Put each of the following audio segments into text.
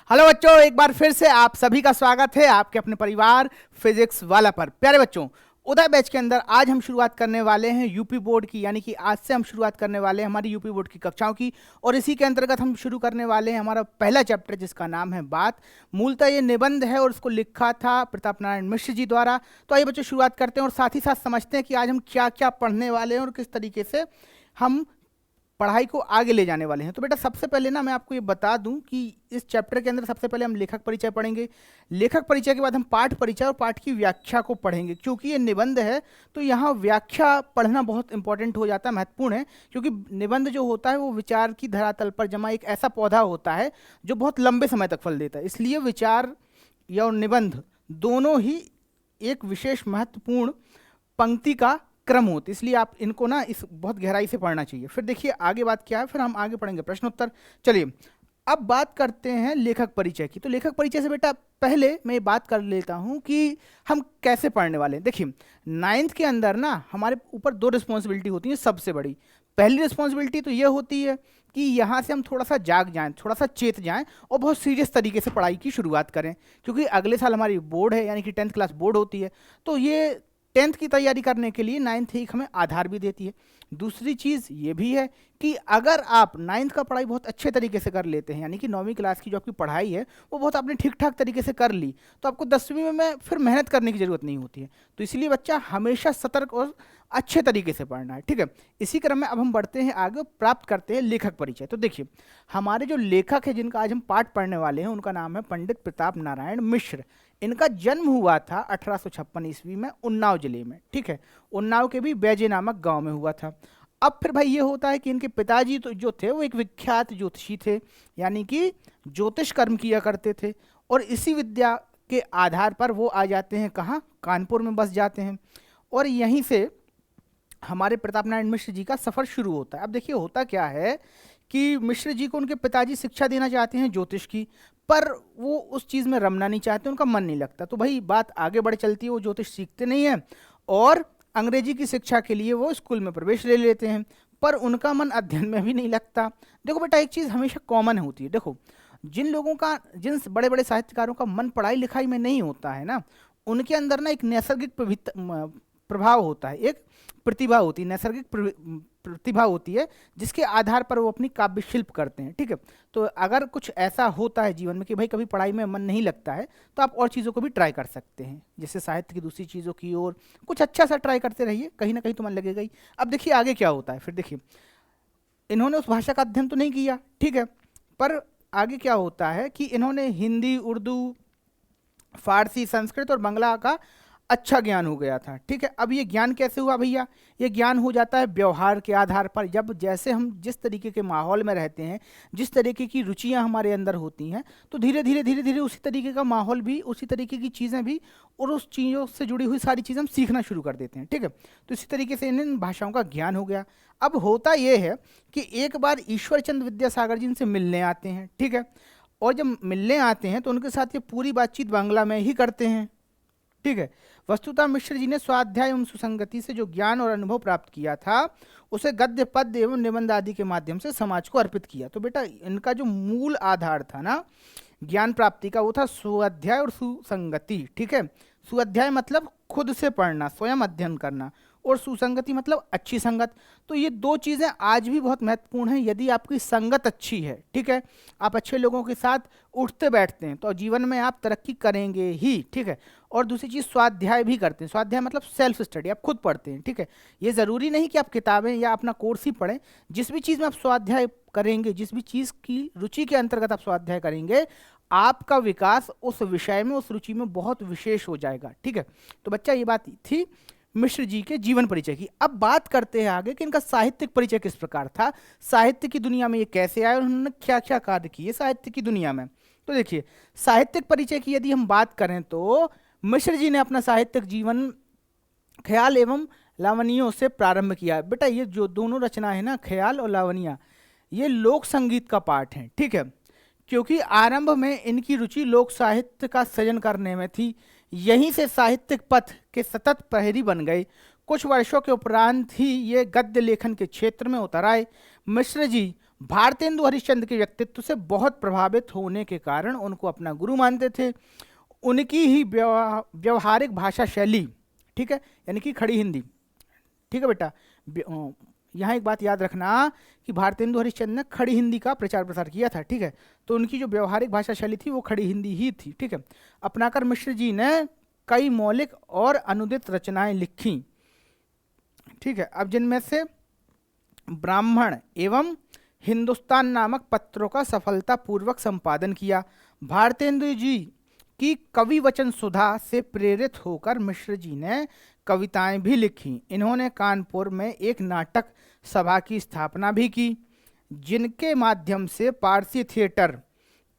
Hello बच्चों, एक बार फिर से आप सभी का स्वागत है आपके अपने परिवार फिजिक्स वाला पर। प्यारे बच्चों, उदय बैच के अंदर आज हम शुरुआत करने वाले हैं यूपी बोर्ड की, यानी कि आज से हम शुरुआत करने वाले हैं हमारी यूपी बोर्ड की कक्षाओं की। और इसी के अंतर्गत हम शुरू करने वाले हैं हमारा पहला चैप्टर, जिसका नाम है बात। मूलतः ये निबंध है और इसको लिखा था प्रताप नारायण मिश्र जी द्वारा। तो आइए बच्चों शुरुआत करते हैं और साथ ही साथ समझते हैं कि आज हम क्या क्या पढ़ने वाले हैं और किस तरीके से हम पढ़ाई को आगे ले जाने वाले हैं। तो बेटा सबसे पहले ना मैं आपको ये बता दूं कि इस चैप्टर के अंदर सबसे पहले हम लेखक परिचय पढ़ेंगे। लेखक परिचय के बाद हम पाठ परिचय और पाठ की व्याख्या को पढ़ेंगे। क्योंकि ये निबंध है तो यहाँ व्याख्या पढ़ना बहुत इंपॉर्टेंट हो जाता है, महत्वपूर्ण है। क्योंकि निबंध जो होता है वो विचार की धरातल पर जमा एक ऐसा पौधा होता है जो बहुत लंबे समय तक फल देता है। इसलिए विचार या निबंध दोनों ही एक विशेष महत्वपूर्ण पंक्ति का क्रम होती है। इसलिए आप इनको ना इस बहुत गहराई से पढ़ना चाहिए। फिर देखिए आगे बात क्या है, फिर हम आगे पढ़ेंगे प्रश्नोत्तर। चलिए अब बात करते हैं लेखक परिचय की। तो लेखक परिचय से बेटा पहले मैं ये बात कर लेता हूँ कि हम कैसे पढ़ने वाले हैं। देखिए 9th के अंदर ना हमारे ऊपर 2 रिस्पॉन्सिबिलिटी होती हैं सबसे बड़ी। पहली रिस्पॉन्सिबिलिटी तो ये होती है कि यहाँ से हम थोड़ा सा जाग जाएं, थोड़ा सा चेत जाएं और बहुत सीरियस तरीके से पढ़ाई की शुरुआत करें। क्योंकि अगले साल हमारी बोर्ड है, यानी कि 10th क्लास बोर्ड होती है। तो ये 10th की तैयारी करने के लिए 9th एक हमें आधार भी देती है। दूसरी चीज़ ये भी है कि अगर आप 9th का पढ़ाई बहुत अच्छे तरीके से कर लेते हैं, यानी कि 9वीं क्लास की जो आपकी पढ़ाई है वो बहुत आपने ठीक ठाक तरीके से कर ली, तो आपको 10वीं में फिर मेहनत करने की ज़रूरत नहीं होती है। तो इसलिए बच्चा हमेशा सतर्क और अच्छे तरीके से पढ़ना है, ठीक है। इसी क्रम में अब हम बढ़ते हैं आगे, प्राप्त करते हैं लेखक परिचय। तो देखिए हमारे जो लेखक है जिनका आज हम पाठ पढ़ने वाले हैं उनका नाम है पंडित प्रताप नारायण मिश्र। इनका जन्म हुआ था 1856 ईस्वी में उन्नाव जिले में, ठीक है। उन्नाव के भी बैजे नामक गांव में हुआ था। अब फिर भाई ये होता है कि इनके पिताजी तो जो थे वो एक विख्यात ज्योतिषी थे, यानी कि ज्योतिष कर्म किया करते थे। और इसी विद्या के आधार पर वो आ जाते हैं कहाँ, कानपुर में बस जाते हैं। और यहीं से हमारे प्रताप नारायण मिश्र जी का सफ़र शुरू होता है। अब देखिए होता क्या है कि मिश्र जी को उनके पिताजी शिक्षा देना चाहते हैं ज्योतिष की, पर वो उस चीज़ में रमना नहीं चाहते, उनका मन नहीं लगता। तो भाई बात आगे बढ़ चलती है, वो ज्योतिष सीखते नहीं हैं और अंग्रेजी की शिक्षा के लिए वो स्कूल में प्रवेश ले लेते हैं, पर उनका मन अध्ययन में भी नहीं लगता। देखो बेटा एक चीज़ हमेशा कॉमन होती है। देखो जिन लोगों का, जिन बड़े बड़े साहित्यकारों का मन पढ़ाई लिखाई में नहीं होता है ना, उनके अंदर ना एक नैसर्गिक प्रभाव होता है, एक प्रतिभा होती है, नैसर्गिक प्रतिभा होती है, जिसके आधार पर वो अपनी काव्य शिल्प करते हैं, ठीक है। तो अगर कुछ ऐसा होता है जीवन में कि भाई कभी पढ़ाई में मन नहीं लगता है, तो आप और चीज़ों को भी ट्राई कर सकते हैं, जैसे साहित्य की दूसरी चीज़ों की ओर कुछ अच्छा सा ट्राई करते रहिए, कहीं ना कहीं तो मन लगेगा ही। अब देखिए आगे क्या होता है। फिर देखिए इन्होंने उस भाषा का अध्ययन तो नहीं किया, ठीक है, पर आगे क्या होता है कि इन्होंने हिंदी, उर्दू, फारसी, संस्कृत और बांग्ला का अच्छा ज्ञान हो गया था, ठीक है। अब ये ज्ञान कैसे हुआ भैया, ये ज्ञान हो जाता है व्यवहार के आधार पर। जब जैसे हम जिस तरीके के माहौल में रहते हैं, जिस तरीके की रुचियां हमारे अंदर होती हैं, तो धीरे धीरे धीरे धीरे उसी तरीके का माहौल भी, उसी तरीके की चीज़ें भी और उस चीज़ों से जुड़ी हुई सारी चीज़ें हम सीखना शुरू कर देते हैं, ठीक है। तो इसी तरीके से इन भाषाओं का ज्ञान हो गया। अब होता ये है कि एक बार ईश्वर चंद्र विद्यासागर जी इनसे मिलने आते हैं, ठीक है। और जब मिलने आते हैं तो उनके साथ ये पूरी बातचीत बांग्ला में ही करते हैं, ठीक है। वस्तुतः मिश्र जी ने स्वाध्याय एवं सुसंगति से जो ज्ञान और अनुभव प्राप्त किया था उसे गद्य, पद्य एवं निबंध आदि के माध्यम से समाज को अर्पित किया। तो बेटा इनका जो मूल आधार था ना ज्ञान प्राप्ति का, वो था स्वाध्याय और सुसंगति, ठीक है। स्वाध्याय मतलब खुद से पढ़ना, स्वयं अध्ययन करना, और सुसंगति मतलब अच्छी संगत। तो ये 2 चीज़ें आज भी बहुत महत्वपूर्ण हैं। यदि आपकी संगत अच्छी है, ठीक है, आप अच्छे लोगों के साथ उठते बैठते हैं, तो जीवन में आप तरक्की करेंगे ही, ठीक है। और दूसरी चीज़ स्वाध्याय भी करते हैं। स्वाध्याय मतलब सेल्फ स्टडी, आप खुद पढ़ते हैं, ठीक है। ये ज़रूरी नहीं कि आप किताबें या अपना कोर्स ही पढ़ें। जिस भी चीज़ में आप स्वाध्याय करेंगे, जिस भी चीज़ की रुचि के अंतर्गत आप स्वाध्याय करेंगे, आपका विकास उस विषय में, उस रुचि में बहुत विशेष हो जाएगा, ठीक है। तो बच्चा ये बात थी मिश्र जी के जीवन परिचय की। अब बात करते हैं आगे कि इनका साहित्यिक परिचय किस प्रकार था, साहित्य की दुनिया में ये कैसे आए और उन्होंने क्या क्या कार्य किए साहित्य की दुनिया में। तो देखिए साहित्यिक परिचय की यदि हम बात करें तो मिश्र जी ने अपना साहित्यिक जीवन ख्याल एवं लावनियों से प्रारंभ किया। बेटा ये जो दोनों रचना है ना, ख्याल और लावनिया, ये लोक संगीत का पार्ट है, ठीक है। क्योंकि आरंभ में इनकी रुचि लोक साहित्य का सृजन करने में थी, यहीं से साहित्यिक पथ के सतत प्रहरी बन गए। कुछ वर्षों के उपरांत ही ये गद्य लेखन के क्षेत्र में उतर आए। मिश्र जी भारतेंदु हरिश्चंद्र के व्यक्तित्व से बहुत प्रभावित होने के कारण उनको अपना गुरु मानते थे। उनकी ही व्यवहारिक भाषा शैली, ठीक है, यानी कि खड़ी हिंदी, ठीक है बेटा। यहाँ एक बात याद रखना कि भारतेंदु हरिश्चंद्र ने खड़ी हिंदी का प्रचार प्रसार किया था, ठीक है, तो उनकी जो व्यवहारिक भाषा शैली थी वो खड़ी हिंदी ही थी, ठीक है। अपनाकर मिश्र जी ने कई मौलिक और अनुदित रचनाएं लिखी, ठीक है। अब जिनमें से ब्राह्मण एवं हिंदुस्तान नामक पत्रों का सफलतापूर्वक संपादन किया। भारतेंदु जी की कवि वचन सुधा से प्रेरित होकर मिश्र जी ने कविताएं भी लिखी। इन्होंने कानपुर में एक नाटक सभा की स्थापना भी की, जिनके माध्यम से पारसी थिएटर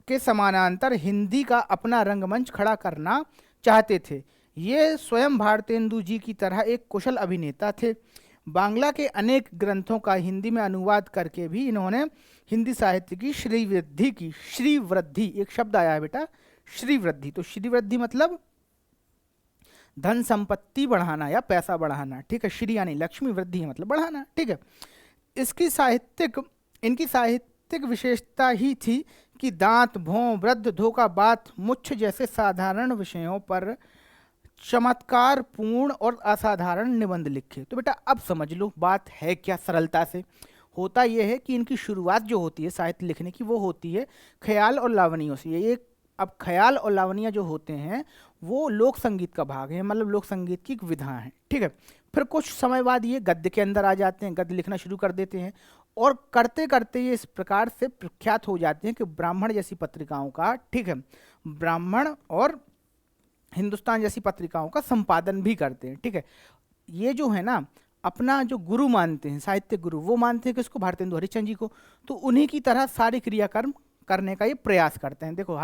के समानांतर हिंदी का अपना रंगमंच खड़ा करना चाहते थे। ये स्वयं भारतेंदु जी की तरह एक कुशल अभिनेता थे। बांग्ला के अनेक ग्रंथों का हिंदी में अनुवाद करके भी इन्होंने हिंदी साहित्य की श्रीवृद्धि की। श्रीवृद्धि एक शब्द आया है बेटा, श्रीवृद्धि, तो श्रीवृद्धि मतलब धन संपत्ति बढ़ाना या पैसा बढ़ाना, ठीक है। श्री यानी लक्ष्मी, वृद्धि मतलब बढ़ाना, ठीक है। इनकी साहित्यिक विशेषता ही थी कि दांत, भों, वृद्ध, धोखा, बात, मुच्छ जैसे साधारण विषयों पर चमत्कार पूर्ण और असाधारण निबंध लिखे। तो बेटा अब समझ लो बात है क्या सरलता से। होता यह है कि इनकी शुरुआत जो होती है साहित्य लिखने की वो होती है ख्याल और लावनियों से। ये अब ख्याल और लावनिया जो होते हैं वो लोक संगीत का भाग है, मतलब लोक संगीत की एक विधा है, ठीक है। फिर कुछ समय बाद ये गद्य के अंदर आ जाते हैं, गद्य लिखना शुरू कर देते हैं और करते करते ये इस प्रकार से प्रख्यात हो जाते हैं कि ब्राह्मण जैसी पत्रिकाओं का, ठीक है, ब्राह्मण और हिंदुस्तान जैसी पत्रिकाओं का संपादन भी करते हैं, ठीक है। ये जो है ना अपना जो गुरु मानते हैं, साहित्य गुरु, वो मानते हैं किसको? भारतेंदु हरिश्चंद्र जी को। तो उन्हीं की तरह सारे क्रियाकर्म करने का ये प्रयास करते हैं। देखो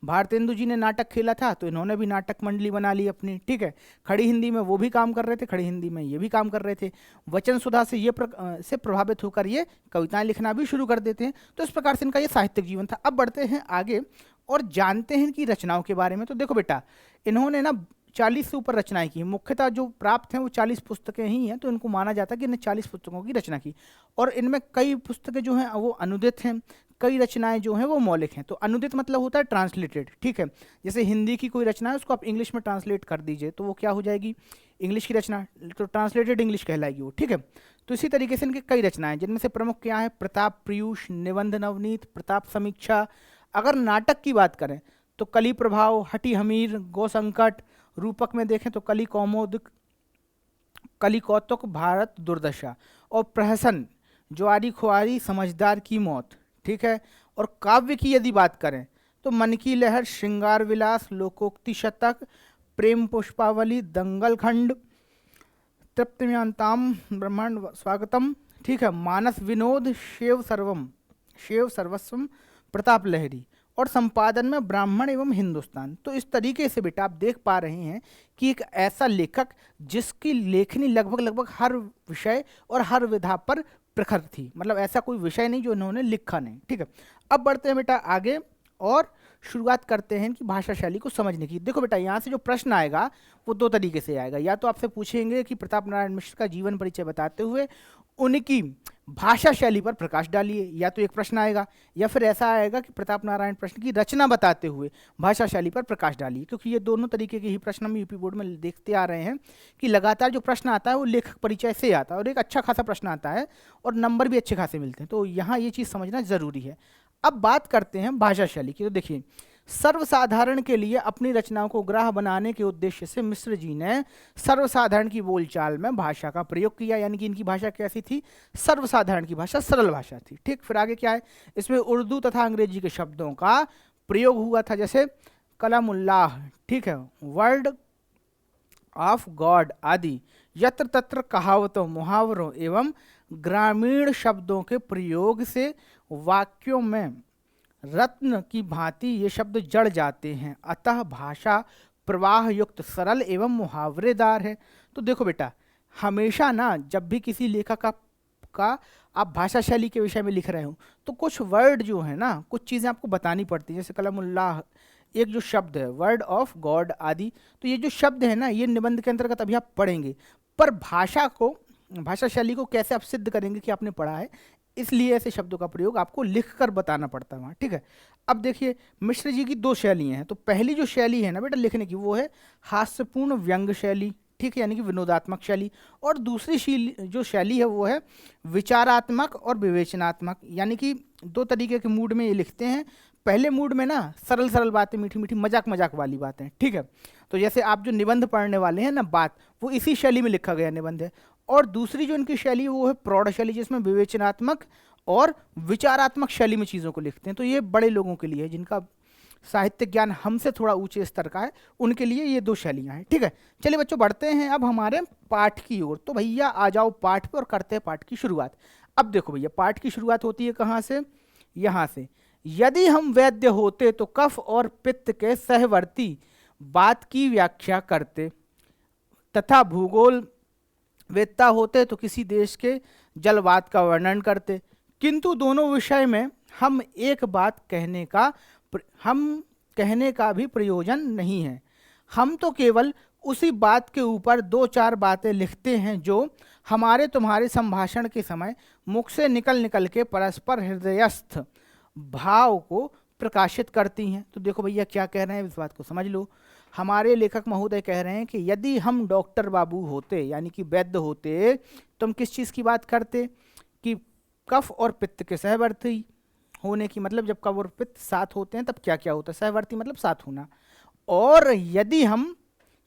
भारतेंदु जी ने नाटक खेला था तो इन्होंने भी नाटक मंडली बना ली अपनी, ठीक है। खड़ी हिंदी में वो भी काम कर रहे थे, खड़ी हिंदी में ये भी काम कर रहे थे। वचन सुधा से से प्रभावित होकर ये कविताएं लिखना भी शुरू कर देते हैं। तो इस प्रकार से इनका ये साहित्यिक जीवन था। अब बढ़ते हैं आगे और जानते हैं इनकी रचनाओं के बारे में। तो देखो बेटा इन्होंने ना 40 से ऊपर रचनाएं की, मुख्यतः जो प्राप्त हैं वो 40 पुस्तकें ही हैं, तो इनको माना जाता है कि इन्हें 40 पुस्तकों की रचना की। और इनमें कई पुस्तकें जो हैं वो अनुदित हैं, कई रचनाएं जो हैं वो मौलिक हैं। तो अनुदित मतलब होता है ट्रांसलेटेड, ठीक है। जैसे हिंदी की कोई रचना है उसको आप इंग्लिश में ट्रांसलेट कर दीजिए तो वो क्या हो जाएगी? इंग्लिश की रचना, तो ट्रांसलेटेड इंग्लिश कहलाएगी वो, ठीक है। तो इसी तरीके से इनके कई रचनाएं, जिनमें से प्रमुख क्या है? प्रताप पीयूष, निबंध नवनीत, प्रताप समीक्षा। अगर नाटक की बात करें तो कली प्रभाव, हटी हमीर, गो संकट। रूपक में देखें तो कली कौमुद, कली कौतुक, भारत दुर्दशा। और प्रहसन, ज्वारी खुआरी, समझदार की मौत, ठीक है। और काव्य की यदि बात करें तो मन की लहर, श्रृंगार विलास, लोकोक्ति शतक, प्रेम पुष्पावली, दंगल खंड, तृप्तिम्यांताम ब्रह्मांड स्वागतम, ठीक है, मानस विनोद, शेव सर्वस्वम, प्रताप लहरी। और संपादन में ब्राह्मण एवं हिंदुस्तान। तो इस तरीके से बेटा आप देख पा रहे हैं कि एक ऐसा लेखक जिसकी लेखनी लगभग हर विषय और हर विधा पर प्रखर थी, मतलब ऐसा कोई विषय नहीं जो इन्होंने लिखा नहीं, ठीक है। अब बढ़ते हैं बेटा आगे और शुरुआत करते हैं कि भाषा शैली को समझने की। देखो बेटा यहाँ से जो प्रश्न आएगा वो दो तरीके से आएगा। या तो आपसे पूछेंगे कि प्रताप नारायण मिश्र का जीवन परिचय बताते हुए उनकी भाषा शैली पर प्रकाश डालिए, या तो एक प्रश्न आएगा। या फिर ऐसा आएगा कि प्रताप नारायण प्रश्न की रचना बताते हुए भाषा शैली पर प्रकाश डालिए। क्योंकि ये दोनों तरीके के ही प्रश्न हम यूपी बोर्ड में देखते आ रहे हैं कि लगातार जो प्रश्न आता है वो लेखक परिचय से आता है और एक अच्छा खासा प्रश्न आता है और नंबर भी अच्छे खासे मिलते हैं। तो यहाँ ये चीज़ समझना जरूरी है। अब बात करते हैं भाषा शैली की। तो देखिए सर्वसाधारण के लिए अपनी रचनाओं को ग्राह्य बनाने के उद्देश्य से मिश्र जी ने सर्वसाधारण की बोलचाल में भाषा का प्रयोग किया। यानी कि इनकी भाषा कैसी थी? सर्वसाधारण की भाषा, सरल भाषा थी, ठीक। फिर आगे क्या है? इसमें उर्दू तथा अंग्रेजी के शब्दों का प्रयोग हुआ था, जैसे कलामुल्लाह, ठीक है, वर्ड ऑफ गॉड आदि। यत्र तत्र कहावतों, मुहावरों एवं ग्रामीण शब्दों के प्रयोग से वाक्यों में रत्न की भांति ये शब्द जड़ जाते हैं, अतः भाषा प्रवाह युक्त, सरल एवं मुहावरेदार है। तो देखो बेटा हमेशा ना जब भी किसी लेखक का आप भाषा शैली के विषय में लिख रहे हो तो कुछ वर्ड जो है ना, कुछ चीज़ें आपको बतानी पड़ती है। जैसे कलमुल्लाह एक जो शब्द है, वर्ड ऑफ गॉड आदि, तो ये जो शब्द है ना ये निबंध के अंतर्गत अभी आप पढ़ेंगे। पर भाषा शैली को कैसे आप सिद्ध करेंगे कि आपने पढ़ा है, इसलिए ऐसे शब्दों का प्रयोग आपको लिख कर बताना पड़ता है वहाँ, ठीक है। अब देखिए मिश्र जी की दो शैलियाँ हैं। तो पहली जो शैली है ना बेटा लिखने की, वो है हास्यपूर्ण व्यंग्य शैली, ठीक है, यानी कि विनोदात्मक शैली। और दूसरी जो शैली है वो है विचारात्मक और विवेचनात्मक, यानी कि दो तरीके के मूड में ये लिखते हैं। पहले मूड में ना सरल सरल बातें, मीठी मीठी मजाक मजाक वाली बातें, ठीक है। तो जैसे आप जो निबंध पढ़ने वाले हैं ना बात, वो इसी शैली में लिखा गया निबंध है। और दूसरी जो इनकी शैली है वो है प्रौढ़ शैली, जिसमें विवेचनात्मक और विचारात्मक शैली में चीज़ों को लिखते हैं। तो ये बड़े लोगों के लिए है, जिनका साहित्य ज्ञान हमसे थोड़ा ऊंचे स्तर का है, उनके लिए ये दो शैलियाँ हैं, ठीक है। चलिए बच्चों बढ़ते हैं अब हमारे पाठ की ओर। तो भैया आ जाओ पाठ पे और करते हैं पाठ की शुरुआत। अब देखो भैया पाठ की शुरुआत होती है कहाँ से, यहाँ से। यदि हम वैद्य होते तो कफ और पित्त के सहवर्ती बात की व्याख्या करते, तथा भूगोल वेत्ता होते तो किसी देश के जलवात का वर्णन करते। किंतु दोनों विषय में हम एक बात कहने का भी प्रयोजन नहीं है। हम तो केवल उसी बात के ऊपर दो चार बातें लिखते हैं जो हमारे तुम्हारे संभाषण के समय मुख से निकल निकल के परस्पर हृदयस्थ भाव को प्रकाशित करती हैं। तो देखो भैया क्या कह रहे हैं, इस बात को समझ लो। हमारे लेखक महोदय कह रहे हैं कि यदि हम डॉक्टर बाबू होते, यानी कि वैद्य होते, तो हम किस चीज़ की बात करते कि कफ और पित्त के सहवर्ती होने की, मतलब जब कफ और पित्त साथ होते हैं तब क्या क्या होता है, सहवर्ती मतलब साथ होना। और यदि हम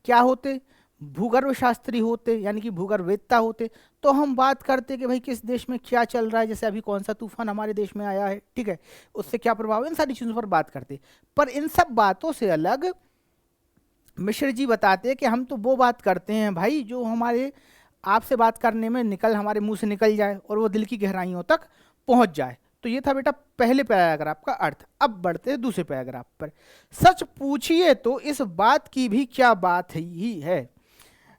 क्या होते, भूगर्भ शास्त्री होते, यानी कि भूगर्भवेत्ता होते, तो हम बात करते कि भाई किस देश में क्या चल रहा है, जैसे अभी कौन सा तूफान हमारे देश में आया है, ठीक है, उससे क्या प्रभाव है, इन सारी चीज़ों पर बात करते। पर इन सब बातों से अलग मिश्र जी बताते हैं कि हम तो वो बात करते हैं भाई जो हमारे आपसे बात करने में हमारे मुंह से निकल जाए और वो दिल की गहराइयों तक पहुंच जाए। तो ये था बेटा पहले पैराग्राफ का अर्थ। अब बढ़ते हैं दूसरे पैराग्राफ पर। सच पूछिए तो इस बात की भी क्या बात ही है,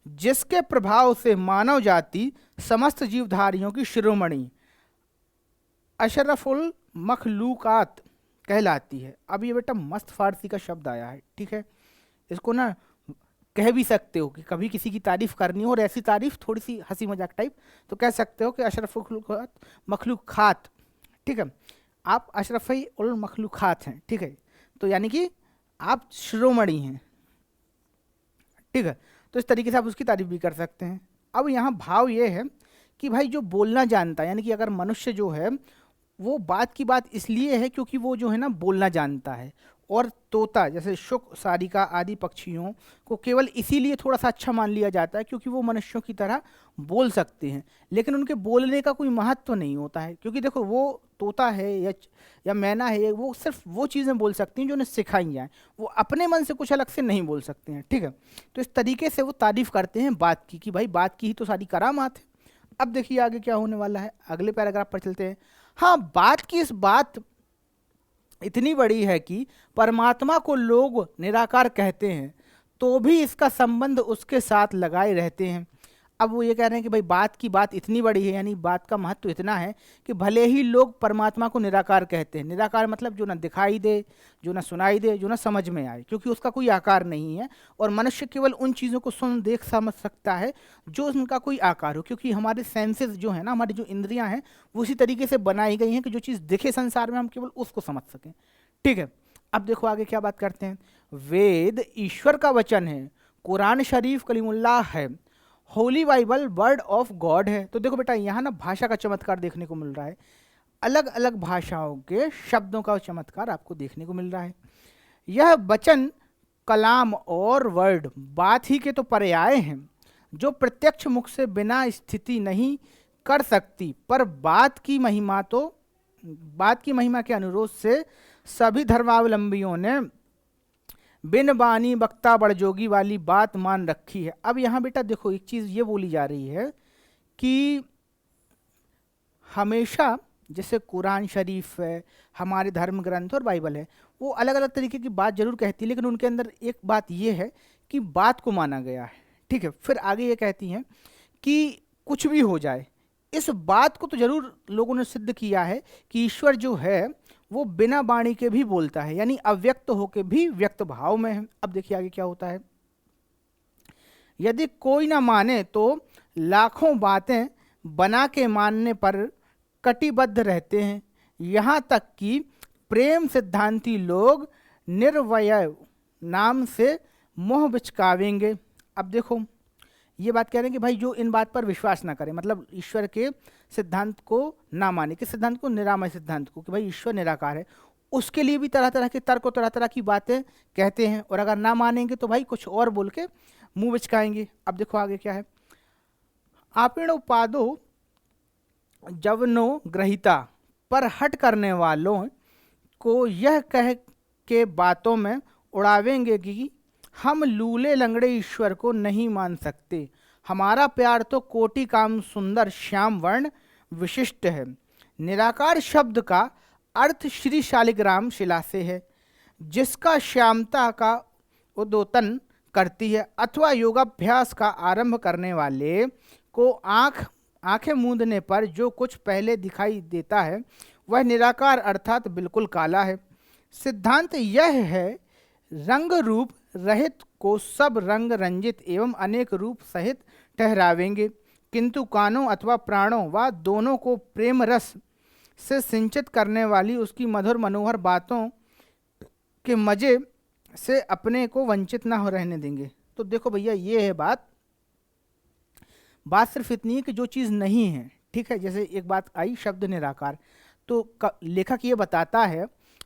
जिसके प्रभाव से मानव जाति समस्त जीवधारियों की शिरोमणि अशरफुल मखलूकात कहलाती है। अब ये बेटा मस्त फारसी का शब्द आया है, ठीक है। इसको ना कह भी सकते हो कि कभी किसी की तारीफ करनी हो और ऐसी तारीफ थोड़ी सी हंसी मजाक टाइप, तो कह सकते हो कि अशरफुल मखलूकात, ठीक है, आप अशरफी उल मखलूकात हैं, ठीक है। तो यानी कि आप शिरोमणि हैं, ठीक है। तो इस तरीके से आप उसकी तारीफ भी कर सकते हैं। अब यहाँ भाव ये है कि भाई जो बोलना जानता है, यानी कि अगर मनुष्य जो है वो बात की बात इसलिए है क्योंकि वो जो है ना बोलना जानता है। और तोता जैसे शुक, सारिका आदि पक्षियों को केवल इसीलिए थोड़ा सा अच्छा मान लिया जाता है क्योंकि वो मनुष्यों की तरह बोल सकते हैं, लेकिन उनके बोलने का कोई महत्व नहीं होता है। क्योंकि देखो वो तोता है या मैना है, वो सिर्फ वो चीज़ें बोल सकती हैं जो उन्हें सिखाई जाएँ, वो अपने मन से कुछ अलग से नहीं बोल सकते हैं, ठीक है। तो इस तरीके से वो तारीफ करते हैं बात की कि भाई बात की ही तो सारी करामात है। अब देखिए आगे क्या होने वाला है, अगले पैराग्राफ पर चलते हैं। हाँ, बात की इस बात इतनी बड़ी है कि परमात्मा को लोग निराकार कहते हैं तो भी इसका संबंध उसके साथ लगाए रहते हैं। अब वो ये कह रहे हैं कि भाई बात की बात इतनी बड़ी है, यानी बात का महत्व इतना है कि भले ही लोग परमात्मा को निराकार कहते हैं। निराकार मतलब जो ना दिखाई दे, जो ना सुनाई दे, जो ना समझ में आए, क्योंकि उसका कोई आकार नहीं है। और मनुष्य केवल उन चीज़ों को सुन देख समझ सकता है जो उनका कोई आकार हो, क्योंकि हमारे सेंसेस जो है ना, हमारी जो इंद्रियां हैं वो उसी तरीके से बनाई गई हैं कि जो चीज़ दिखे संसार में हम केवल उसको समझ सकें, ठीक है। अब देखो आगे क्या बात करते हैं। वेद ईश्वर का वचन है, कुरान शरीफ कलीमुल्लाह है, Holi Bible word of God है। तो देखो बेटा यहाँ ना भाषा का चमत्कार देखने को मिल रहा है, अलग अलग भाषाओं के शब्दों का चमत्कार आपको देखने को मिल रहा है। यह वचन कलाम और वर्ड बात ही के तो पर्याय हैं जो प्रत्यक्ष मुख से बिना स्थिति नहीं कर सकती, पर बात की महिमा के अनुरोध से सभी धर्मावलंबियों ने बिन बानी बक्ता बड़जोगी वाली बात मान रखी है। अब यहाँ बेटा देखो एक चीज़ ये बोली जा रही है कि हमेशा जैसे कुरान शरीफ है, हमारे धर्म ग्रंथ और बाइबल है, वो अलग अलग तरीके की बात जरूर कहती है, लेकिन उनके अंदर एक बात ये है कि बात को माना गया है, ठीक है। फिर आगे ये कहती हैं कि कुछ भी हो जाए, इस बात को तो जरूर लोगों ने सिद्ध किया है कि ईश्वर जो है वो बिना वाणी के भी बोलता है, यानी अव्यक्त होके भी व्यक्त भाव में है। अब देखिए आगे क्या होता है। यदि कोई ना माने तो लाखों बातें बना के मानने पर कटिबद्ध रहते हैं, यहाँ तक कि प्रेम सिद्धांती लोग निर्वयव नाम से मोह बिचकावेंगे। अब देखो ये बात कह रहे हैं कि भाई जो इन बात पर विश्वास ना करे, मतलब ईश्वर के सिद्धांत को ना माने, किस सिद्धांत को, निरामय सिद्धांत को, कि भाई ईश्वर निराकार है, उसके लिए भी तरह तरह के तर्क और तरह तरह की बातें कहते हैं, और अगर ना मानेंगे तो भाई कुछ और बोल के मुंह बिचकाएंगे। अब देखो आगे क्या है, आपणोपादो जवनो ग्रहिता, पर हट करने वालों को यह कह के बातों में उड़ावेंगे कि हम लूले लंगड़े ईश्वर को नहीं मान सकते, हमारा प्यार तो कोटि काम सुंदर श्याम वर्ण विशिष्ट है। निराकार शब्द का अर्थ श्री शालिग्राम शिला से है, जिसका श्यामता का उद्योतन करती है, अथवा योगाभ्यास का आरंभ करने वाले को आंखें मूंदने पर जो कुछ पहले दिखाई देता है वह निराकार अर्थात बिल्कुल काला है। सिद्धांत यह है, रंग रूप रहित को सब रंग रंजित एवं अनेक रूप सहित ठहरावेंगे, किंतु कानों अथवा प्राणों व दोनों को प्रेम रस से सिंचित करने वाली उसकी मधुर मनोहर बातों के मजे से अपने को वंचित ना हो रहने देंगे। तो देखो भैया ये है बात सिर्फ इतनी है कि जो चीज़ नहीं है, ठीक है, जैसे एक बात आई शब्द निराकार, तो लेखक ये बताता है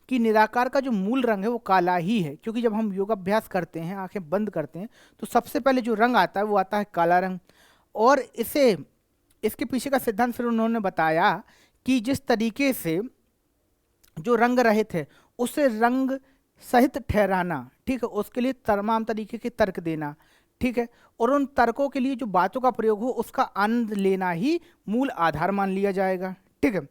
कि निराकार का जो मूल रंग है वो काला ही है, क्योंकि जब हम योगाभ्यास करते हैं, आंखें बंद करते हैं, तो सबसे पहले जो रंग आता है वो आता है काला रंग। और इसके पीछे का सिद्धांत फिर उन्होंने बताया कि जिस तरीके से जो रंग रहित है उसे रंग सहित ठहराना, ठीक है, उसके लिए तमाम तरीके के तर्क देना, ठीक है, और उन तर्कों के लिए जो बातों का प्रयोग हो उसका आनंद लेना ही मूल आधार मान लिया जाएगा, ठीक है,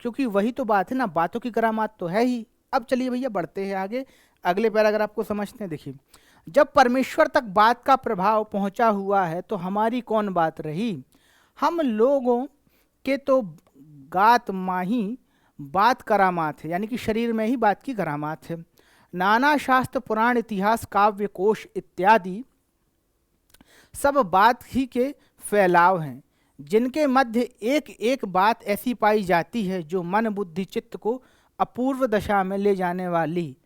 क्योंकि वही तो बात है ना, बातों की करामात तो है ही। अब चलिए भैया बढ़ते हैं आगे, अगले पैराग्राफ को समझते हैं। देखिए, जब परमेश्वर तक बात का प्रभाव पहुंचा हुआ है तो हमारी कौन बात रही, हम लोगों के तो गात माही बात करामात है, यानी कि शरीर में ही बात की करामात है। नाना शास्त्र पुराण इतिहास काव्य कोश इत्यादि सब बात ही के फैलाव हैं, जिनके मध्य एक एक बात ऐसी पाई जाती है जो मन बुद्धि चित्त को अपूर्व दशा में ले जाने वाली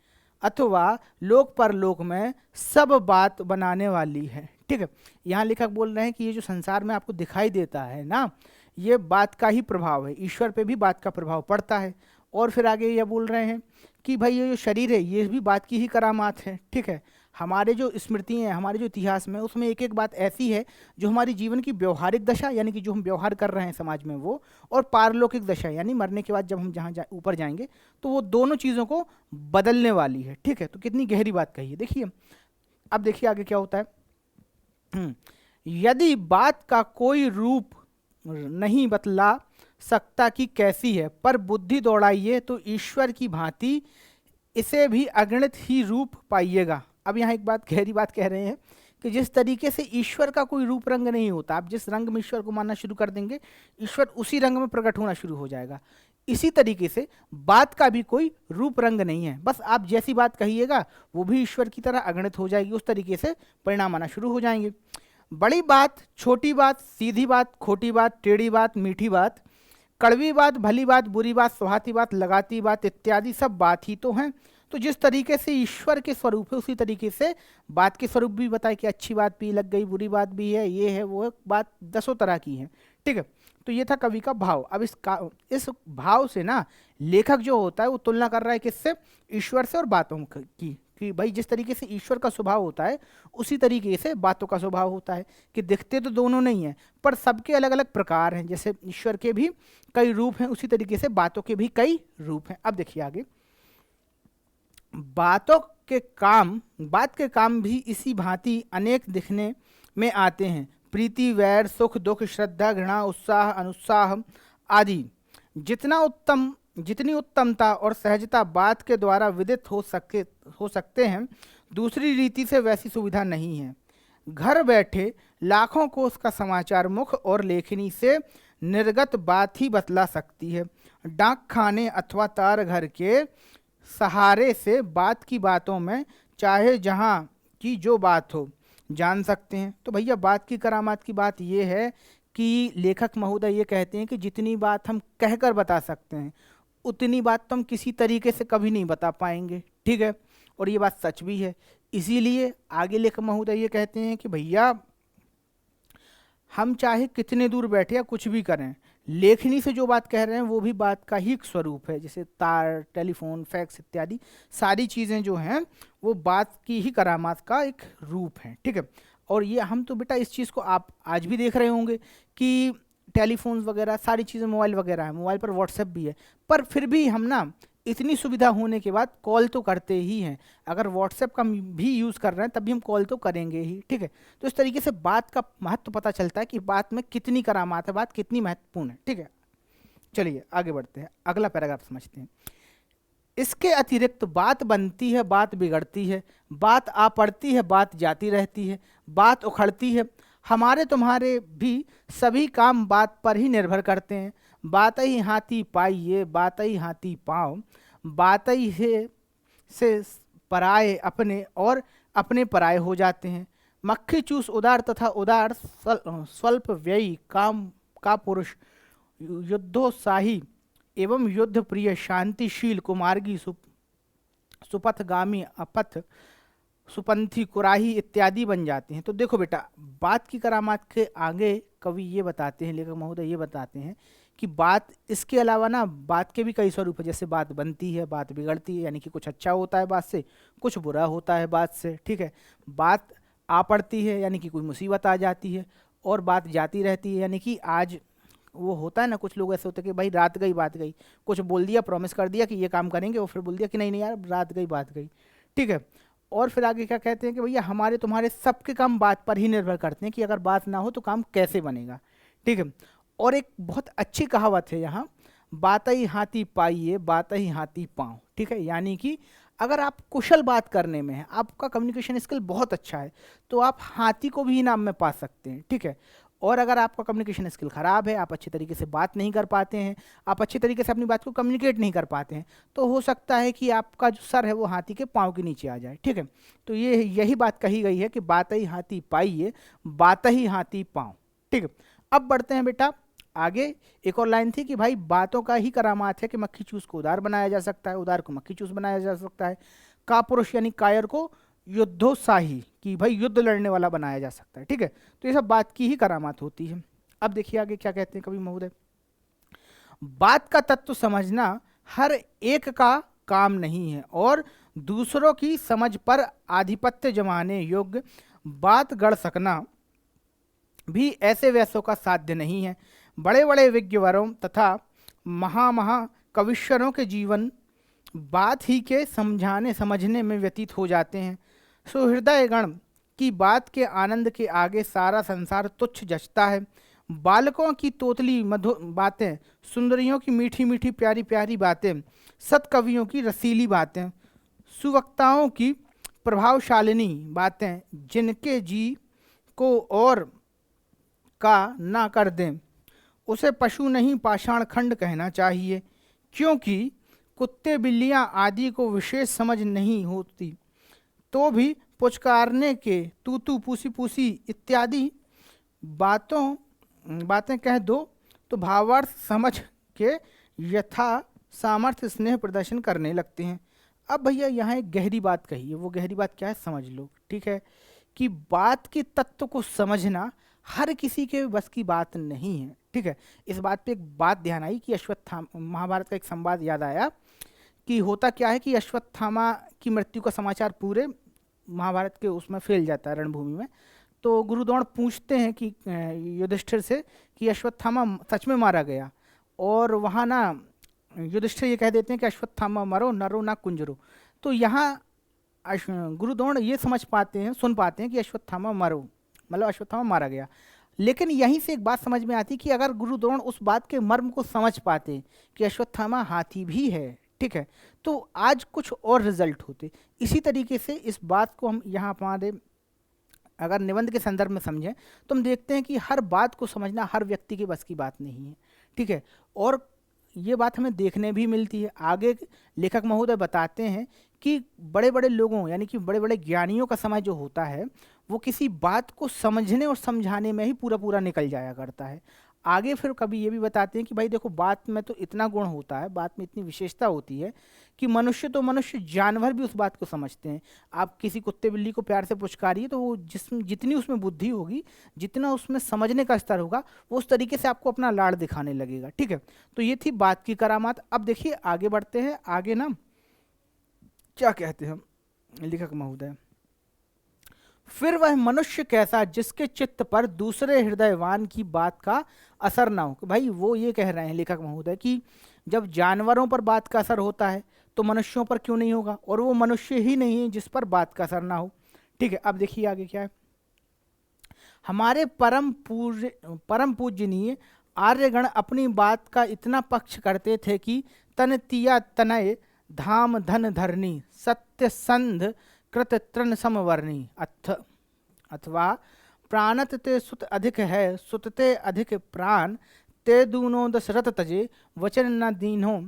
अथवा लोक परलोक में सब बात बनाने वाली है, ठीक है। यहाँ लेखक बोल रहे हैं कि ये जो संसार में आपको दिखाई देता है ना, ये बात का ही प्रभाव है, ईश्वर पे भी बात का प्रभाव पड़ता है। और फिर आगे ये बोल रहे हैं कि भाई ये जो शरीर है ये भी बात की ही करामात है, ठीक है। हमारे जो स्मृति हैं, हमारे जो इतिहास में, उसमें एक एक बात ऐसी है जो हमारी जीवन की व्यवहारिक दशा, यानी कि जो हम व्यवहार कर रहे हैं समाज में वो, और पारलौकिक दशा यानी मरने के बाद जब हम जहाँ ऊपर जाएंगे तो वो दोनों चीज़ों को बदलने वाली है, ठीक है। तो कितनी गहरी बात कही है, देखिए। अब देखिए आगे क्या होता है। यदि बात का कोई रूप नहीं बतला सकता कि कैसी है, पर बुद्धि दौड़ाइए तो ईश्वर की भांति इसे भी अगणित ही रूप पाइएगा। अब यहाँ एक बात, गहरी बात कह रहे हैं कि जिस तरीके से ईश्वर का कोई रूप रंग नहीं होता, आप जिस रंग में ईश्वर को मानना शुरू कर देंगे ईश्वर उसी रंग में प्रकट होना शुरू हो जाएगा। इसी तरीके से बात का भी कोई रूप रंग नहीं है, बस आप जैसी बात कहिएगा वो भी ईश्वर की तरह अगणित हो जाएगी, उस तरीके से परिणाम आना शुरू हो जाएंगे। बड़ी बात, छोटी बात, सीधी बात, खोटी बात, टेढ़ी बात, मीठी बात, कड़वी बात, भली बात, बुरी बात, सुहाती बात, लगाती बात इत्यादि सब बात ही तो हैं। तो जिस तरीके से ईश्वर के स्वरूप है उसी तरीके से बात के स्वरूप भी बताए कि अच्छी बात भी लग गई, बुरी बात भी है, ये है वो है, बात दसों तरह की है, ठीक है। तो ये था कवि का भाव। अब इस भाव से ना लेखक जो होता है वो तुलना कर रहा है किससे, ईश्वर से और बातों की, कि भाई जिस तरीके से ईश्वर का स्वभाव होता है उसी तरीके से बातों का स्वभाव होता है, कि दिखते तो दोनों नहीं हैं पर सबके अलग अलग प्रकार हैं। जैसे ईश्वर के भी कई रूप हैं उसी तरीके से बातों के भी कई रूप हैं। अब देखिए आगे, बात के काम भी इसी भांति अनेक दिखने में आते हैं, प्रीति, वैर, सुख, दुख, श्रद्धा, घृणा, उत्साह, अनुत्साह आदि। जितनी उत्तमता और सहजता बात के द्वारा विदित हो सकते हैं, दूसरी रीति से वैसी सुविधा नहीं है। घर बैठे लाखों को उसका समाचार मुख और लेखनी से निर्गत बात ही बतला सकती है। डाक खाने अथवा तार घर के सहारे से बात की बातों में चाहे जहाँ की जो बात हो जान सकते हैं। तो भैया बात की करामात की बात ये है कि लेखक महोदय ये कहते हैं कि जितनी बात हम कहकर बता सकते हैं उतनी बात तो हम किसी तरीके से कभी नहीं बता पाएंगे, ठीक है। और ये बात सच भी है। इसीलिए आगे लेखक महोदय ये कहते हैं कि भैया हम चाहे कितने दूर बैठे या कुछ भी करें, लेखनी से जो बात कह रहे हैं वो भी बात का ही एक स्वरूप है। जैसे तार, टेलीफोन, फैक्स इत्यादि सारी चीज़ें जो हैं वो बात की ही करामात का एक रूप है, ठीक है। और ये हम तो बेटा इस चीज़ को आप आज भी देख रहे होंगे कि टेलीफोन्स वगैरह सारी चीज़ें मोबाइल वगैरह है, मोबाइल पर व्हाट्सएप भी है, पर फिर भी हम ना इतनी सुविधा होने के बाद कॉल तो करते ही हैं। अगर व्हाट्सएप का भी यूज़ कर रहे हैं तब भी हम कॉल तो करेंगे ही, ठीक है। तो इस तरीके से बात का महत्व पता चलता है कि बात में कितनी करामात है, बात कितनी महत्वपूर्ण है, ठीक है। चलिए आगे बढ़ते हैं, अगला पैराग्राफ समझते हैं। इसके अतिरिक्त बात बनती है, बात बिगड़ती है, बात आ पड़ती है, बात जाती रहती है, बात उखड़ती है। हमारे तुम्हारे भी सभी काम बात पर ही निर्भर करते हैं। बात ही हाथी पाइए, बात ही हाथी पाँव, बात ही से पराये अपने और अपने पराये हो जाते हैं। मक्खी चूस उदार तथा उदार स्वल्प व्ययी काम का पुरुष, युद्धोत्साही एवं युद्ध प्रिय शांतिशील कुमार्गी सुपथगामी अपथ सुपंथी कुराही इत्यादि बन जाते हैं। तो देखो बेटा, बात की करामात के आगे कवि ये बताते हैं, लेखक महोदय ये बताते हैं कि बात इसके अलावा ना बात के भी कई स्वरूप है। जैसे बात बनती है, बात बिगड़ती है, यानी कि कुछ अच्छा होता है बात से, कुछ बुरा होता है बात से, ठीक है। बात आ पड़ती है यानी कि कोई मुसीबत आ जाती है, और बात जाती रहती है यानी कि आज वो होता है ना, कुछ लोग ऐसे होते हैं कि भाई रात गई बात गई, कुछ बोल दिया, प्रॉमिस कर दिया कि ये काम करेंगे, और फिर बोल दिया कि नहीं नहीं यार रात गई बात गई, ठीक है। और फिर आगे क्या कहते हैं कि भैया हमारे तुम्हारे सबके काम बात पर ही निर्भर करते हैं कि अगर बात ना हो तो काम कैसे बनेगा, ठीक है। और एक बहुत अच्छी कहावत है यहाँ, बात ही हाथी पाइए, बात ही हाथी पाँव, ठीक है। यानी कि अगर आप कुशल बात करने में है, आपका कम्युनिकेशन स्किल बहुत अच्छा है, तो आप हाथी को भी इनाम में पा सकते हैं, ठीक है। और अगर आपका कम्युनिकेशन स्किल ख़राब है, आप अच्छे तरीके से बात नहीं कर पाते हैं, आप अच्छे तरीके से अपनी बात को कम्युनिकेट नहीं कर पाते हैं, तो हो सकता है कि आपका जो सर है वो हाथी के पाँव के नीचे आ जाए, ठीक है। तो ये यही बात कही गई है कि बात ही हाथी पाइए, बात ही हाथी पाँव, ठीक है। अब बढ़ते हैं बेटा आगे। एक और लाइन थी कि भाई बातों का ही करामात है कि मक्खी चूस को उदार बनाया जा सकता है, उदार को मक्खी चूस बनाया जा सकता है, कापुरुष यानी कायर को युद्धोत्साही कि भाई युद्ध लड़ने वाला बनाया जा सकता है, ठीक है। तो ये सब बात की ही करामात होती है। अब देखिए आगे क्या कहते हैं कवि महोदय। बात का तत्व समझना हर एक का काम नहीं है, और दूसरों की समझ पर आधिपत्य जमाने योग्य बात गढ़ सकना भी ऐसे वैसों का साध्य नहीं है। बड़े बड़े विज्ञवरों तथा महा कविश्वरों के जीवन बात ही के समझाने समझने में व्यतीत हो जाते हैं। सुहृदय गण की बात के आनंद के आगे सारा संसार तुच्छ जचता है। बालकों की तोतली मधुर बातें, सुंदरियों की मीठी मीठी प्यारी प्यारी बातें, सत्कवियों की रसीली बातें, सुवक्ताओं की प्रभावशालिनी बातें, जिनके जी को और का ना कर दें, उसे पशु नहीं पाषाण खंड कहना चाहिए, क्योंकि कुत्ते बिल्लियां आदि को विशेष समझ नहीं होती तो भी पुचकारने के तू पूसी पूसी इत्यादि बातें कह दो तो भावार्थ समझ के यथा सामर्थ्य स्नेह प्रदर्शन करने लगते हैं। अब भैया यहाँ एक गहरी बात कही है, वो गहरी बात क्या है समझ लो, ठीक है। कि बात के तत्व को समझना हर किसी के बस की बात नहीं है, ठीक है। इस बात पे एक बात ध्यान आई कि अश्वत्थामा, महाभारत का एक संवाद याद आया कि होता क्या है कि अश्वत्थामा की मृत्यु का समाचार पूरे महाभारत के उसमें फैल जाता है रणभूमि में। तो गुरु द्रोण पूछते हैं कि युधिष्ठिर से कि अश्वत्थामा सच में मारा गया, और वहाँ ना युधिष्ठिर ये कह देते हैं कि अश्वत्थामा मरो नरो ना कुंजरो। तो यहाँ गुरु द्रोण ये समझ पाते हैं, सुन पाते हैं कि अश्वत्थामा मरो, मतलब अश्वत्थामा मारा गया। लेकिन यहीं से एक बात समझ में आती कि अगर गुरु द्रोण उस बात के मर्म को समझ पाते कि अश्वत्थामा हाथी भी है, ठीक है, तो आज कुछ और रिजल्ट होते। इसी तरीके से इस बात को हम यहाँ हमारे अगर निबंध के संदर्भ में समझें तो हम देखते हैं कि हर बात को समझना हर व्यक्ति के बस की बात नहीं है, ठीक है। और ये बात हमें देखने भी मिलती है। आगे लेखक महोदय बताते हैं कि बड़े बड़े लोगों यानी कि बड़े बड़े ज्ञानियों का समय जो होता है वो किसी बात को समझने और समझाने में ही पूरा पूरा निकल जाया करता है। आगे फिर कभी ये भी बताते हैं कि भाई देखो, बात में तो इतना गुण होता है, बात में इतनी विशेषता होती है कि मनुष्य तो मनुष्य, जानवर भी उस बात को समझते हैं। आप किसी कुत्ते बिल्ली को प्यार से पुचकारिए तो वो जितनी उसमें बुद्धि होगी, जितना उसमें समझने का स्तर होगा, वो उस तरीके से आपको अपना लाड़ दिखाने लगेगा। ठीक है, तो ये थी बात की करामात। अब देखिए आगे बढ़ते हैं। आगे ना क्या कहते हैं लेखक महोदय, फिर वह मनुष्य कैसा जिसके चित्त पर दूसरे हृदयवान की बात का असर ना हो। भाई वो ये कह रहे हैं लेखक महोदय कि जब जानवरों पर बात का असर होता है तो मनुष्यों पर क्यों नहीं होगा, और वो मनुष्य ही नहीं है जिस पर बात का असर ना हो। ठीक है, अब देखिए आगे क्या है। हमारे परम पूजनीय आर्यगण अपनी बात का इतना पक्ष करते थे कि तन तिया तनय धाम धन धरनी सत्य संध कृत तृण समवर्णी अथवा प्राणत ते सुत अधिक है सुतते अधिक प्राण ते दूनो दशरथ तजे वचन न दीनो